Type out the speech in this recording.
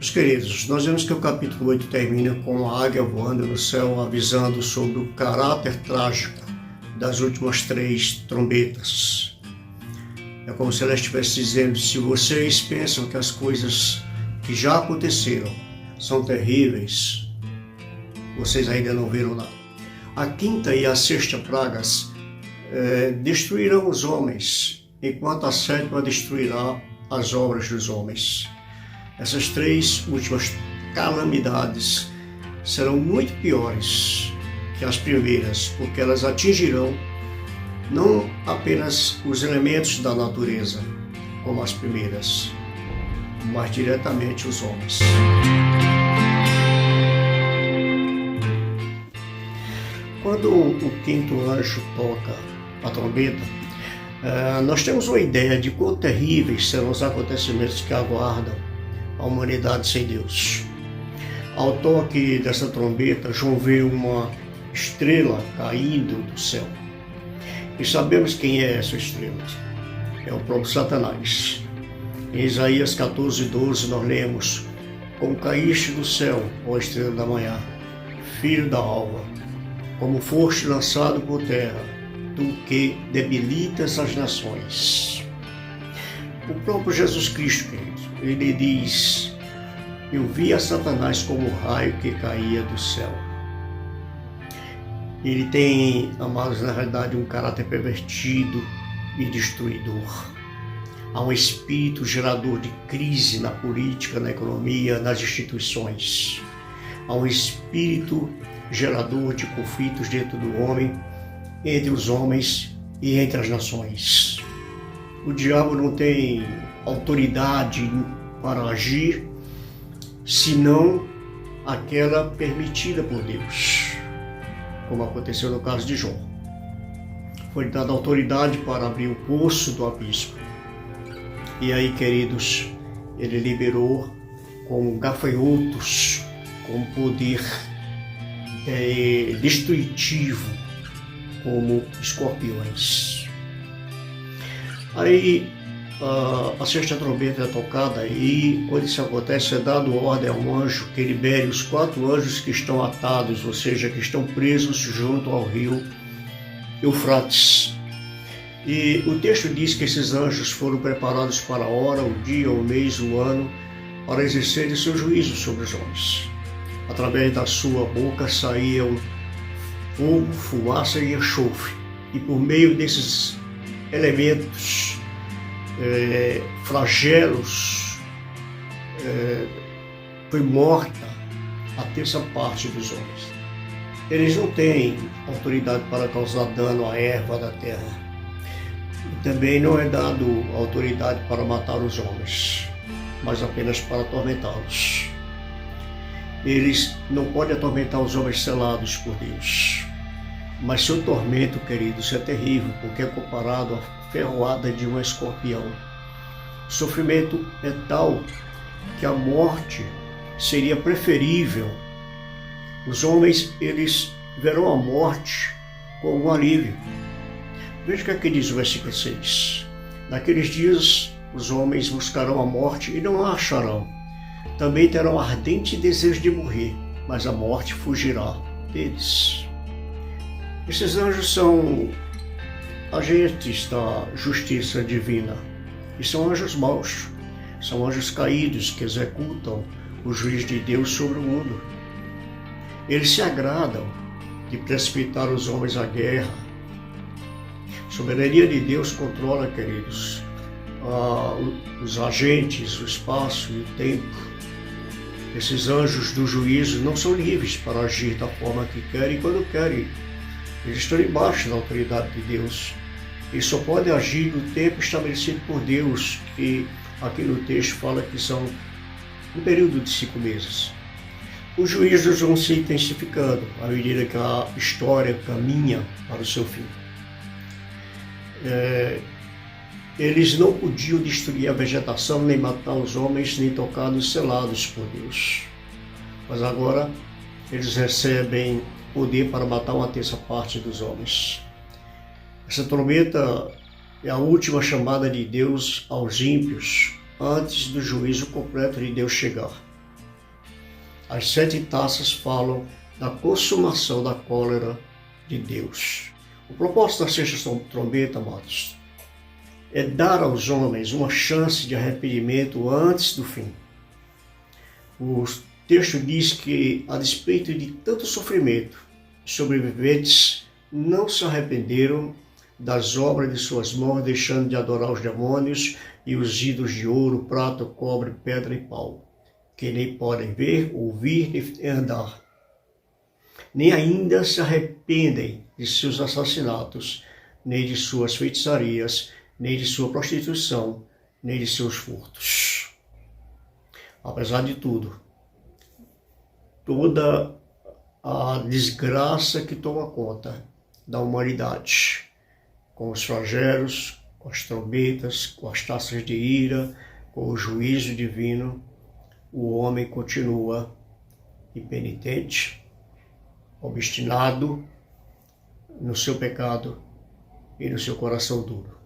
Meus queridos, nós vemos que o capítulo 8 termina com a águia voando no céu, avisando sobre o caráter trágico das últimas 3 trombetas. É como se ela estivesse dizendo: se vocês pensam que as coisas que já aconteceram são terríveis, vocês ainda não viram nada. A 5ª e a 6ª pragas destruirão os homens, enquanto a 7ª destruirá as obras dos homens. Essas 3 últimas calamidades serão muito piores que as primeiras, porque elas atingirão não apenas os elementos da natureza, como as primeiras, mas diretamente os homens. Quando o 5º anjo toca a trombeta, nós temos uma ideia de quão terríveis serão os acontecimentos que aguardam a humanidade sem Deus. Ao toque dessa trombeta, João vê uma estrela caindo do céu. E sabemos quem é essa estrela. É o próprio Satanás. Em Isaías 14:12 nós lemos: como caíste do céu, ó estrela da manhã, filho da alva, como foste lançado por terra, tu que debilitas as nações. O próprio Jesus Cristo, querido, ele diz: eu vi a Satanás como um raio que caía do céu. Ele tem, amados, na realidade, um caráter pervertido e destruidor. Há um espírito gerador de crise na política, na economia, nas instituições. Há um espírito gerador de conflitos dentro do homem, entre os homens e entre as nações. O diabo não tem autoridade para agir, senão aquela permitida por Deus, como aconteceu no caso de Jó. Foi dada autoridade para abrir o poço do abismo. E aí, queridos, ele liberou como gafanhotos, com poder destrutivo, como escorpiões. Aí a 6ª trombeta é tocada e, quando isso acontece, é dado ordem a um anjo que libere os 4 anjos que estão atados, ou seja, que estão presos junto ao rio Eufrates. E o texto diz que esses anjos foram preparados para a hora, o dia, o mês, o ano, para exercerem seu juízo sobre os homens. Através da sua boca saíam fogo, fumaça e enxofre. E por meio desses elementos flagelos, foi morta a 1/3 parte dos homens. Eles não têm autoridade para causar dano à erva da terra. E também não é dado autoridade para matar os homens, mas apenas para atormentá-los. Eles não podem atormentar os homens selados por Deus. Mas seu tormento, queridos, é terrível, porque é comparado à ferroada de um escorpião. O sofrimento é tal que a morte seria preferível. Os homens, eles verão a morte como um alívio. Veja o que aqui diz o versículo 6. Naqueles dias, os homens buscarão a morte e não a acharão. Também terão ardente desejo de morrer, mas a morte fugirá deles. Esses anjos são agentes da justiça divina e são anjos maus, são anjos caídos que executam o juízo de Deus sobre o mundo. Eles se agradam de precipitar os homens à guerra. A soberania de Deus controla, queridos, os agentes, o espaço e o tempo. Esses anjos do juízo não são livres para agir da forma que querem e quando querem. Eles estão embaixo da autoridade de Deus. Eles só podem agir no tempo estabelecido por Deus, que aqui no texto fala que são um período de 5 meses. Os juízos vão se intensificando à medida que a história caminha para o seu fim. Eles não podiam destruir a vegetação, nem matar os homens, nem tocar nos selados por Deus. Mas agora eles recebem poder para matar 1/3 parte dos homens. Essa trombeta é a última chamada de Deus aos ímpios antes do juízo completo de Deus chegar. As 7 taças falam da consumação da cólera de Deus. O propósito da sexta trombeta, amados, é dar aos homens uma chance de arrependimento antes do fim. O texto diz que, a despeito de tanto sofrimento, os sobreviventes não se arrependeram das obras de suas mãos, deixando de adorar os demônios e os ídolos de ouro, prata, cobre, pedra e pau, que nem podem ver, ouvir nem andar. Nem ainda se arrependem de seus assassinatos, nem de suas feitiçarias, nem de sua prostituição, nem de seus furtos. Apesar de tudo, toda a desgraça que toma conta da humanidade, com os flagelos, com as trombetas, com as taças de ira, com o juízo divino, o homem continua impenitente, obstinado no seu pecado e no seu coração duro.